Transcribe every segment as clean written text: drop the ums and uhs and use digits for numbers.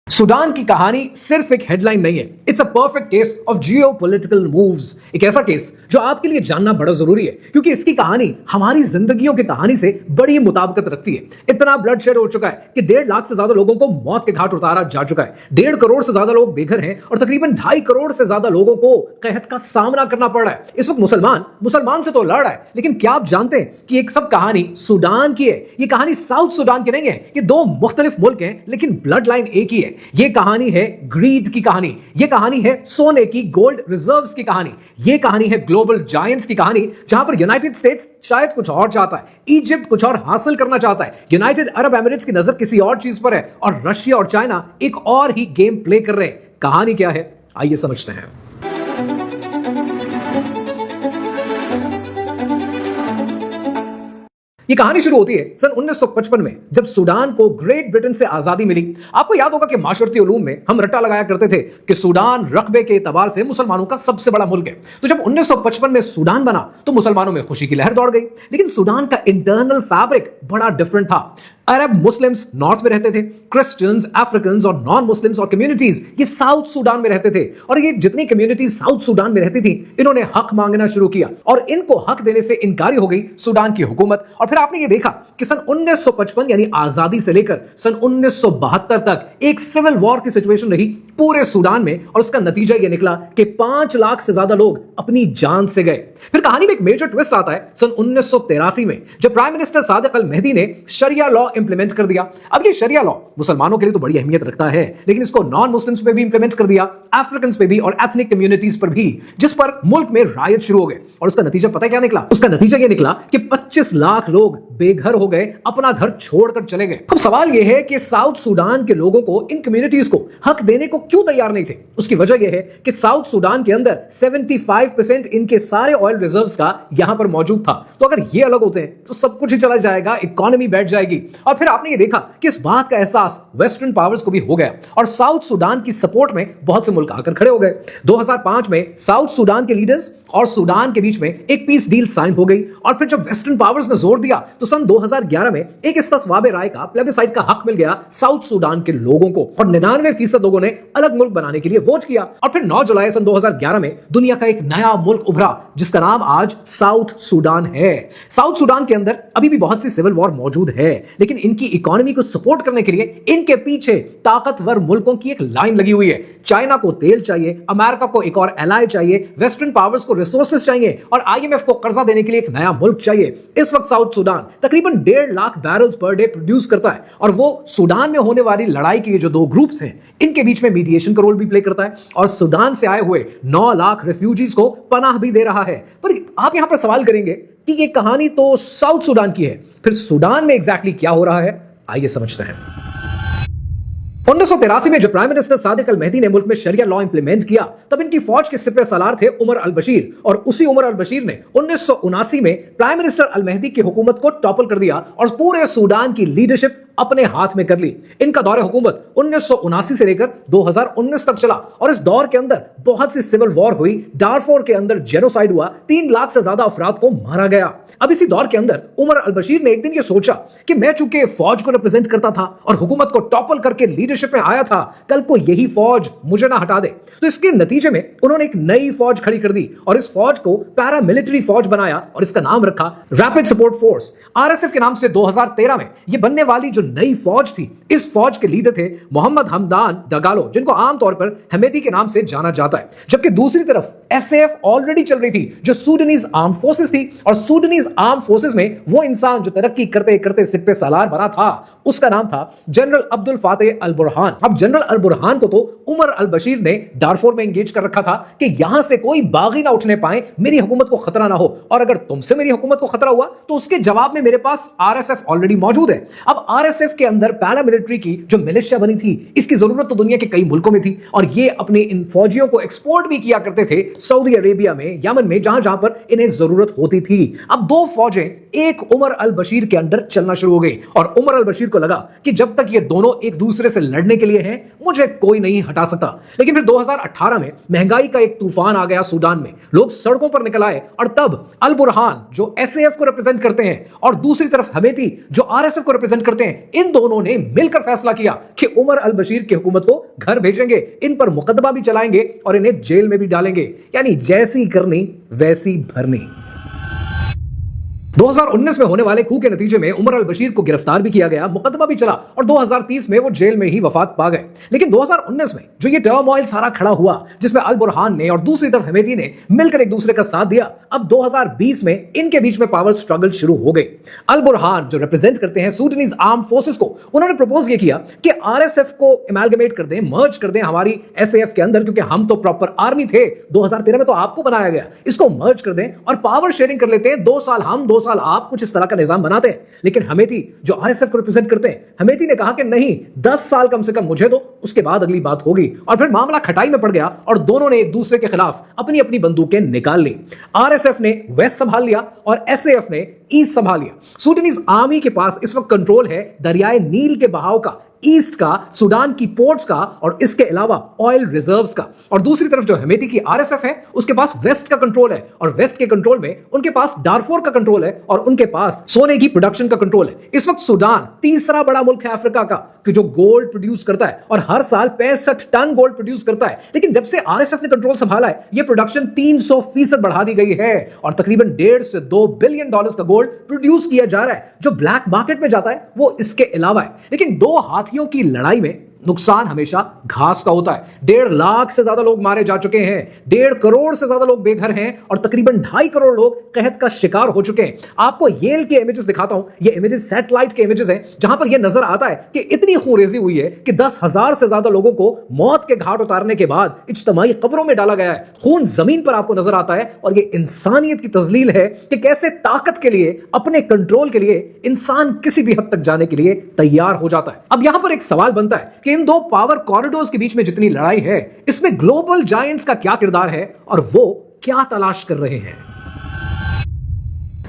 Sudan की कहानी सिर्फ एक हेडलाइन नहीं है, it's a perfect case of geopolitical moves. एक ऐसा केस जो आपके लिए जानना बड़ा जरूरी है, क्योंकि इसकी कहानी हमारी जिंदगियों की कहानी से बड़ी मुताबिकत रखती है। इतना ब्लड शेड हो चुका है कि 1.5 लाख से ज्यादा लोगों को मौत के घाट उतारा जा चुका है। 1.5 करोड़ से ज्यादा लोग बेघर हैं और तकरीबन 2.5 करोड़ से ज्यादा लोगों को कहत का सामना करना पड़ रहा है। इस वक्त मुसलमान से तो लड़ रहा है, लेकिन क्या आप जानते हैं कि एक सब कहानी सूडान की है। ये कहानी साउथ सूडान की नहीं है, ये दो मुख्तलिफ मुल्क हैं, लेकिन ब्लड लाइन एक ही है। ये कहानी है ग्रीड की कहानी, ये कहानी है सोने की गोल्ड रिजर्व्स की कहानी, ये कहानी है ग्लोबल जायंट्स की कहानी, जहां पर यूनाइटेड स्टेट्स शायद कुछ और चाहता है, इजिप्ट कुछ और हासिल करना चाहता है, यूनाइटेड अरब एमिरेट्स की नजर किसी और चीज पर है और रशिया और चाइना एक और ही गेम प्ले कर रहे हैं। कहानी क्या है, आइए समझते हैं। ये कहानी शुरू होती है सन 1955 में, जब सूडान को ग्रेट ब्रिटेन से आजादी मिली। आपको याद होगा कि माशरती उलूम में हम रट्टा लगाया करते थे कि सूडान रकबे के एतबार से मुसलमानों का सबसे बड़ा मुल्क है। तो जब 1955 में सूडान बना तो मुसलमानों में खुशी की लहर दौड़ गई, लेकिन सूडान का इंटरनल फैब्रिक बड़ा डिफरेंट था। अरब मुस्लिम्स नॉर्थ में रहते थे, क्रिश्चियंस, अफ्रीकन और नॉन मुस्लिम्स और कम्युनिटीज ये साउथ सूडान में रहते थे। और ये जितनी कम्युनिटीज साउथ सूडान में रहती थी, इन्होंने हक मांगना शुरू किया और इनको हक देने से इनकारी हो गई सूडान की हुकूमत। और फिर आपने ये देखा कि सन 1955 यानी आजादी से लेकर सन 1972 तक एक सिविल वॉर की सिचुएशन रही पूरे सूडान में, और उसका नतीजा ये निकला कि 5 लाख से ज्यादा लोग अपनी जान से गए। फिर कहानी में एक मेजर ट्विस्ट आता है सन 1983 में, जब प्राइम मिनिस्टर सादिक अल मेहदी ने शरिया लॉ इंप्लीमेंट कर दिया। अब ये शरिया लॉ मुसलमानों के लिए तो बड़ी अहमियत रखता है, लेकिन इसको नॉन मुस्लिम्स पे भी इंप्लीमेंट कर दिया, अफ्रीकन पे भी और एथनिक कम्युनिटीज पर भी, जिस पर मुल्क में रायत शुरू हो गए। और उसका नतीजा पता है क्या निकला? उसका नतीजा ये निकला कि 25 लाख लोग बेघर हो गए, अपना घर छोड़कर चले गए। अब सवाल यह है कि साउथ सूडान के लोगों को, इन कम्युनिटीज को हक देने को क्यों तैयार नहीं थे? उसकी वजह यह है कि साउथ सूडान के अंदर 75% इनके सारे ऑयल रिजर्व्स का यहां पर मौजूद था। तो अगर ये अलग होते हैं तो सब कुछ ही चला जाएगा, इकोनॉमी बैठ जाएगी। और फिर आपने ये देखा कि इस बात का एहसास वेस्टर्न पावर्स को भी हो गया और साउथ सूडान की सपोर्ट में बहुत से मुल्क आकर खड़े हो गए। 2005 में साउथ सूडान के लीडर्स और सूडान के बीच में एक पीस डील साइन हो गई। और फिर जब वेस्टर्न पावर्स ने जोर दिया तो सन 2011 में एक इस्तिस्वाबे राय का, प्लेबिसाइट का हक मिल गया साउथ सूडान के लोगों को, और 99% लोगों ने अलग मुल्क बनाने के लिए वोट किया। और फिर 9 जुलाई सन 2011 में दुनिया का एक नया मुल्क उभरा, जिसका नाम आज साउथ सूडान है। साउथ सूडान के अंदर अभी भी बहुत सी सिविल वॉर मौजूद है, लेकिन इनकी इकोनॉमी को सपोर्ट करने के लिए इनके पीछे ताकतवर मुल्कों की एक लाइन लगी हुई है। चाइना को तेल चाहिए, अमेरिका को एक और एलाय चाहिए, वेस्टर्न पावर्स को रिसोर्सेज चाहिए और IMF को कर्जा देने के लिए एक नया मुल्क चाहिए। इस वक्त साउथ सूडान तकरीबन 1.5 lakh barrels per day produce करता है, और वो सूडान में होने वाली लड़ाई के जो 2 ग्रुप्स हैं, इनके बीच में मीडिएशन का रोल भी प्ले करता है, और सूडान से आए हुए 9 लाख रेफ्यूजीज को पनाह भी दे रहा है। पर आप यहां पर सवाल करेंगे कि ये कहानी तो साउथ सूडान की है, फिर सूडान में एग्जैक्टली क्या हो रहा है, आइए समझते हैं। 1983 में जब प्राइम मिनिस्टर सादिक अल मेहदी ने मुल्क में शरिया लॉ इंप्लीमेंट किया, तब इनकी फौज के सिपह सलार थे उमर अल बशीर, और उसी उमर अल बशीर ने 1979 में प्राइम मिनिस्टर अल मेहदी की हुकूमत को टॉपल कर दिया और पूरे सूडान की लीडरशिप अपने हाथ में कर ली। इनका दौर हुकूमत 1979 से लेकर 2019 तक चला, और इस दौर के अंदर बहुत सी सिविल वॉर हुई। डारफोर के अंदर जेनोसाइड हुआ, 3 लाख से ज्यादा अफराद को मारा गया। अब इसी दौर के अंदर उमर अल बशीर ने एक दिन ये सोचा कि मैं चूंकि फौज को रिप्रेजेंट करता था और हुकूमत को टॉपल करके लीडरशिप में आया था, कल को यही फौज मुझे ना हटा दे। तो इसके नतीजे में उन्होंने एक नई फौज खड़ी कर दी और इस फौज को पैरामिलिट्री फौज बनाया और इसका नाम रखा रैपिड सपोर्ट फोर्स, RSF के नाम से। 2013 में यह बनने वाली जो नई फौज थी, इस फौज के लीडर थे मोहम्मद हमदान डगालो, जिनको आमतौर पर हमेदी के नाम से जाना जाता है। जबकि दूसरी तरफ SAF ऑलरेडी चल रही थी, जो सूडानीज आर्म फोर्सेस थी, और सूडानीज आर्म फोर्सेस में वो इंसान जो तरक्की करते करते सिपह सालार बना था, उसका नाम था जनरल अब्दुल फातेह अल बुरहान। अब जनरल अल बुरहान को तो उमर अल बशीर ने डारफोर में एंगेज कर रखा था कि यहां से कोई बागी ना उठने पाए, मेरी हुकूमत को खतरा ना हो, और अगर तुमसे मेरी हुकूमत को खतरा हुआ तो उसके जवाब में मेरे पास RSF ऑलरेडी मौजूद है। अब RSF के अंदर पैरामिलिट्री की जो मिलिशिया बनी थी, इसकी जरूरत तो दुनिया के कई मुल्कों में थी, और ये अपने इन फौजियों को एक्सपोर्ट भी किया करते थे सऊदी अरेबिया में, यमन में, जहां जहां पर इन्हें जरूरत होती थी। अब 2 फौजें एक उमर अल बशीर के अंडर चलना शुरू हो गई, और उमर अल बशीर को लगा कि जब तक ये दोनों एक दूसरे से लड़ने के लिए हैं, मुझे कोई नहीं हटा सकता। लेकिन फिर 2018 में महंगाई का एक तूफान आ गया सूडान में, लोग सड़कों पर निकल आए, और तब अल बुरहान जो SAF को रिप्रेजेंट करते हैं और दूसरी तरफ हमेदी जो RSF को रिप्रेजेंट करते हैं, इन दोनों ने मिलकर फैसला किया कि उमर अल बशीर की हुकूमत को घर भेजेंगे, इन पर मुकदमा भी चलाएंगे और इन्हें जेल में भी डालेंगे। यानी जैसी करनी वैसी भरनी। 2019 में होने वाले कू के नतीजे में उमर अल बशीर को गिरफ्तार भी किया गया, मुकदमा भी चला और 2030 में वो जेल में ही वफात पा गए। लेकिन 2019 में जो ये टर्मोइल सारा खड़ा हुआ, जिसमें अल बुरहान ने और दूसरी तरफ हमेती ने मिलकर एक दूसरे का साथ दिया, अब 2020 में इनके बीच में पावर स्ट्रगल शुरू हो गई। अल बुरहान जो रिप्रेजेंट करते हैं सूडानीज आर्म फोर्सेस को, उन्होंने प्रपोज ये किया कि आरएसएफ को एमालगमेट कर दें, मर्ज कर दें हमारी एसएएफ के अंदर, क्योंकि हम तो प्रॉपर आर्मी थे, 2013 में तो आपको बनाया गया, इसको मर्ज कर दें और पावर शेयरिंग कर लेते हैं, 2 साल हम 2 साल आप, कुछ इस तरह का निजाम बनाते हैं। लेकिन हमेती जो आरएसएफ को रिप्रेजेंट करते हैं, हमेती ने कहा कि नहीं, 10 साल कम से कम मुझे दो, उसके बाद अगली बात होगी। और फिर मामला खटाई में पड़ गया और दोनों ने एक दूसरे के खिलाफ अपनी अपनी बंदूकें निकाल ली। आरएसएफ ने वेस्ट संभाल लिया और एसएएफ ने ईस्ट संभाल लिया। सूडानीज आर्मी के पास इस वक्त कंट्रोल है दरियाए नील के बहाव का, ईस्ट का, सूडान की पोर्ट्स का और इसके अलावा ऑयल रिजर्व्स का। और दूसरी तरफ जो हमेती की आरएसएफ है, उसके पास वेस्ट का कंट्रोल है और वेस्ट के कंट्रोल में उनके पास डारफोर का कंट्रोल है और उनके पास सोने की प्रोडक्शन का कंट्रोल है। इस वक्त सूडान तीसरा बड़ा मुल्क है अफ्रीका का कि जो गोल्ड प्रोड्यूस करता है और हर साल 65 टन गोल्ड प्रोड्यूस करता है। लेकिन जब से आरएसएफ ने कंट्रोल संभाला है, यह प्रोडक्शन 300% बढ़ा दी गई है और तकरीबन 1.5 से 2 बिलियन डॉलर्स का गोल्ड प्रोड्यूस किया जा रहा है। जो ब्लैक मार्केट में जाता है वो इसके अलावा है। लेकिन दो हाथियों की लड़ाई में नुकसान हमेशा घास का होता है। 1.5 लाख से ज्यादा लोग मारे जा चुके हैं, 1.5 करोड़ से ज्यादा लोग बेघर हैं और तकरीबन 2.5 करोड़ लोग कहत का शिकार हो चुके हैं। आपको येल के इमेजेस दिखाता हूं, ये इमेजेस सैटेलाइट के इमेजेस हैं, जहां पर यह नजर आता है कि इतनी खूनरेजी हुई है कि 10,000 से ज्यादा लोगों को मौत के घाट उतारने के बाद इज्तिमाई कब्रों में डाला गया है। खून जमीन पर आपको नजर आता है और यह इंसानियत की तजलील है कि कैसे ताकत के लिए, अपने कंट्रोल के लिए इंसान किसी भी हद तक जाने के लिए तैयार हो जाता है। अब यहां पर एक सवाल बनता है कि इन दो पावर कॉरिडोर्स के बीच में जितनी लड़ाई है, इसमें ग्लोबल जायंट्स का क्या किरदार है और वो क्या तलाश कर रहे हैं।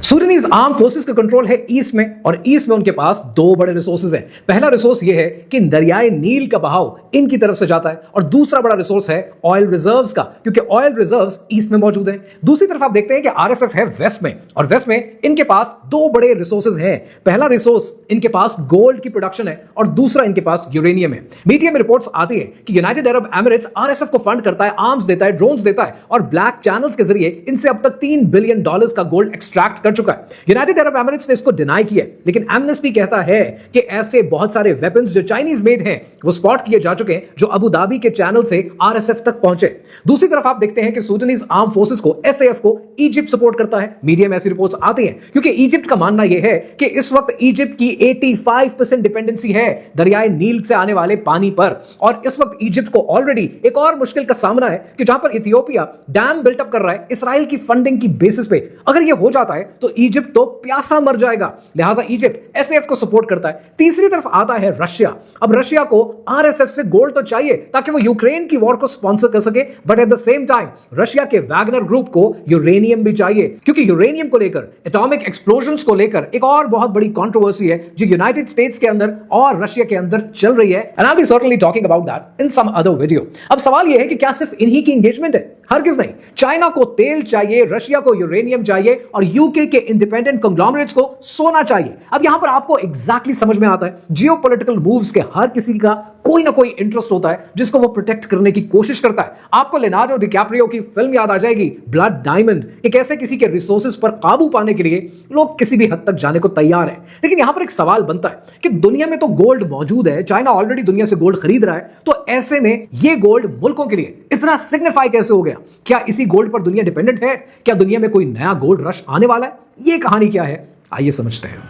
सूडानीज आर्म फोर्सेस का कंट्रोल है ईस्ट में और ईस्ट में उनके पास 2 बड़े रिसोर्सेज हैं। पहला रिसोर्स ये है कि दरियाए नील का बहाव इनकी तरफ से जाता है और दूसरा बड़ा रिसोर्स है ऑयल रिजर्व्स का, क्योंकि ऑयल रिजर्व्स ईस्ट में मौजूद हैं। दूसरी तरफ आप देखते हैं कि आरएसएफ है वेस्ट में और वेस्ट में इनके पास 2 बड़े रिसोर्सेज हैं। पहला रिसोर्स इनके पास गोल्ड की प्रोडक्शन है और दूसरा इनके पास यूरेनियम है। मीडिया में रिपोर्ट्स आती है कि यूनाइटेड अरब एमिरेट्स आरएसएफ को फंड करता है, आर्म्स देता है, ड्रोन्स देता है और ब्लैक चैनल्स के जरिए इनसे अब तक $3 बिलियन का गोल्ड एक्सट्रैक्ट कर चुका है। यूनाइटेड अरब एमिरेट्स ने इसको डिनाई किया, लेकिन एमनेस्टी कहता है कि ऐसे बहुत सारे वेपन्स जो चाइनीज मेड हैं वो स्पॉट किए जा चुके हैं, जो अबू धाबी के चैनल से आरएसएफ तक पहुंचे। दूसरी तरफ आप देखते हैं कि सूडानीज आर्म फोर्सेस को, एसएएफ को इजिप्ट सपोर्ट करता है। मीडिया में ऐसी रिपोर्ट्स आती हैं क्योंकि इजिप्ट का मानना यह है कि इस वक्त इजिप्ट की 85% डिपेंडेंसी है दरियाए नील से आने वाले पानी पर और इस वक्त इजिप्ट को ऑलरेडी एक और मुश्किल का सामना है कि जहां पर इथियोपिया डैम बिल्टअप कर रहा है इसराइल की फंडिंग की बेसिस पे। अगर यह हो जाता है तो इजिप्ट तो प्यासा मर जाएगा, लिहाजा इजिप्ट एसएएफ को सपोर्ट करता है। तीसरी तरफ आता है रशिया। अब रशिया को आरएसएफ से गोल्ड तो चाहिए ताकि वो यूक्रेन की वॉर को स्पॉन्सर कर सके, but at the same time Russia के वैगनर ग्रुप को यूरेनियम भी चाहिए, क्योंकि यूरेनियम को लेकर, एटॉमिक एक्सप्लोजन्स को लेकर एक और बहुत बड़ी कंट्रोवर्सी है जो यूनाइटेड स्टेट्स के अंदर और रशिया के अंदर चल रही है। And I will be certainly talking about that in some other video. अब सवाल यह है कि क्या सिर्फ इन्हीं की एंगेजमेंट है? हरगिज नहीं। चाइना को तेल चाहिए, रशिया को यूरेनियम चाहिए और यूके के इंडिपेंडेंट कंग्लोमरेट्स को सोना चाहिए। अब यहां पर आपको एग्जैक्टली समझ में आता है जियोपॉलिटिकल मूव्स के हर किसी का कोई ना कोई इंटरेस्ट होता है जिसको वो प्रोटेक्ट करने की कोशिश करता है। आपको लियोनार्डो डिकैप्रियो की फिल्म याद आ जाएगी ब्लड डायमंड, कि कैसे किसी के रिसोर्सेज पर काबू पाने के लिए लोग किसी भी हद तक जाने को तैयार है। लेकिन यहां पर एक सवाल बनता है कि दुनिया में तो गोल्ड मौजूद है, चाइना ऑलरेडी दुनिया से गोल्ड खरीद रहा है, तो ऐसे में ये गोल्ड मुल्कों के लिए इतना सिग्निफाई कैसे हो गया? क्या इसी गोल्ड पर दुनिया डिपेंडेंट है? क्या दुनिया में कोई नया गोल्ड रश आने वाला है? ये कहानी क्या है, आइए समझते हैं।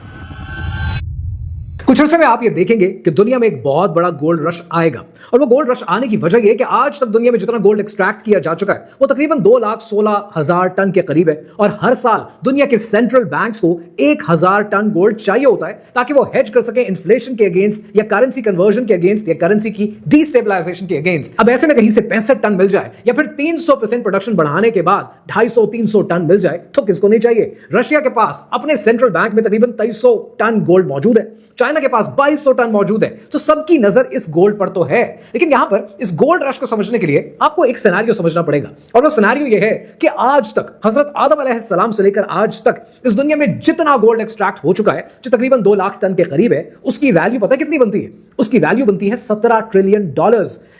कुछ अर्से में आप ये देखेंगे कि दुनिया में एक बहुत बड़ा गोल्ड रश आएगा और वो गोल्ड रश आने की वजह यह कि आज तक दुनिया में जितना गोल्ड एक्सट्रैक्ट किया जा चुका है वो तकरीबन 2,16,000 टन के करीब है और हर साल दुनिया के सेंट्रल बैंक्स को 1,000 टन गोल्ड चाहिए होता है ताकि वो हेज कर सके इन्फ्लेशन के अगेंस्ट या करेंसी कन्वर्जन के अगेंस्ट या करेंसी की डिस्टेबलाइजेशन के अगेंस्ट। अब ऐसे में कहीं से 65 टन मिल जाए या फिर 300% प्रोडक्शन बढ़ाने के बाद 250-300 टन मिल जाए तो किसको नहीं चाहिए? रशिया के पास अपने सेंट्रल बैंक में तकरीबन 2300 टन गोल्ड मौजूद है। चाइना के पास 2200 टन मौजूद है, तो सबकी नजर इस गोल्ड पर तो है। लेकिन यहां पर इस गोल्ड रश को समझने के लिए आपको एक सिनेरियो समझना पड़ेगा, और वो सिनेरियो ये है कि आज तक हजरत आदम अलैहिस्सलाम से लेकर आज तक इस दुनिया में जितना गोल्ड एक्सट्रैक्ट हो चुका है, जो तकरीबन 2 लाख टन के करीब है, उसकी वैल्यू पता है कितनी बनती है? उसकी वैल्यू बनती है $17 ट्रिलियन।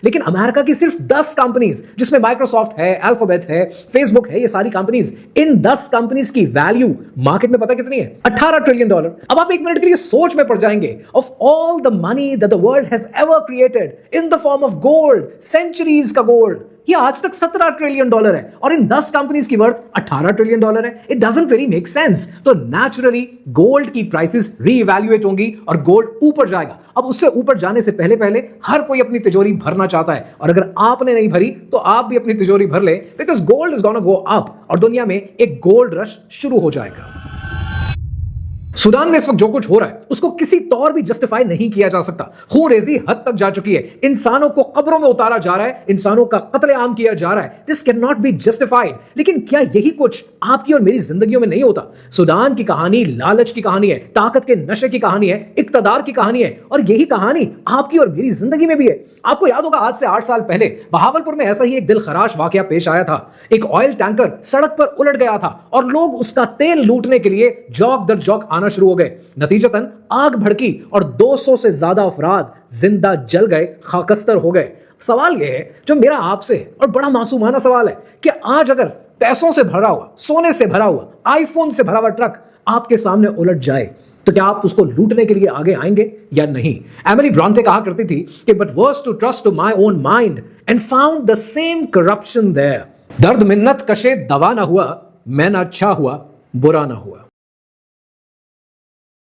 लेकिन अमेरिका की सिर्फ 10 कंपनीज, जिसमें माइक्रोसॉफ्ट है, अल्फाबेट है, फेसबुक है, ये सारी कंपनीज, इन 10 कंपनीज की वैल्यू मार्केट में पता कितनी है? $18 ट्रिलियन। अब आप एक मिनट के लिए सोच में पड़ जाएंगे, of all the money that the world has ever created in the form of gold, centuries का गोल्ड, ये आज तक $17 ट्रिलियन है, और इन 10 कंपनीज की वर्थ $18 ट्रिलियन है। It doesn't really make sense. तो नेचुरली गोल्ड की प्राइसेस रीइवैल्यूएट होंगी और गोल्ड ऊपर जाएगा। अब उससे ऊपर जाने से पहले पहले हर कोई अपनी तिजोरी भरना चाहता है, और अगर आपने नहीं भरी तो आप भी अपनी तिजोरी भर ले, because gold is gonna go up और दुनिया में एक गोल्ड रश शुरू हो जाएगा। सूडान में इस वक्त जो कुछ हो रहा है उसको किसी तौर भी जस्टिफाई नहीं किया जा सकता। खूनरेजी हद तक जा चुकी है, इंसानों को कब्रों में उतारा जा रहा है, इंसानों का कत्लेआम किया जा रहा है। This can not be justified. लेकिन क्या यही कुछ आपकी और मेरी जिंदगियों में नहीं होता? सूडान की कहानी लालच की कहानी है, ताकत के नशे की कहानी है, इक्तदार की कहानी है, और यही कहानी आपकी और मेरी जिंदगी में भी है। आपको याद होगा, आज से 8 साल पहले बहावलपुर में ऐसा ही एक दिलखराश वाकया पेश आया था। एक ऑयल टैंकर सड़क पर उलट गया था और लोग उसका तेल लूटने के लिए जौक दर जौक आना शुरू हो गए। नतीजतन आग भड़की और 200 से ज्यादा अफराद जिंदा जल गए, खाकस्तर हो गए। सवाल यह है जो मेरा आपसे, और बड़ा मासूमाना सवाल है, कि आज अगर पैसों से भरा हुआ, सोने से भरा हुआ, आईफोन से भरा हुआ ट्रक आपके सामने उलट जाए, तो क्या आप उसको लूटने के लिए आगे आएंगे या नहीं? एमिली ब्रॉन्टे कहा करती थी कि but worse to trust to my own mind and found the same corruption there. दर्द मिन्नत कशे दवा ना हुआ, मैं ना अच्छा हुआ, बुरा ना हुआ।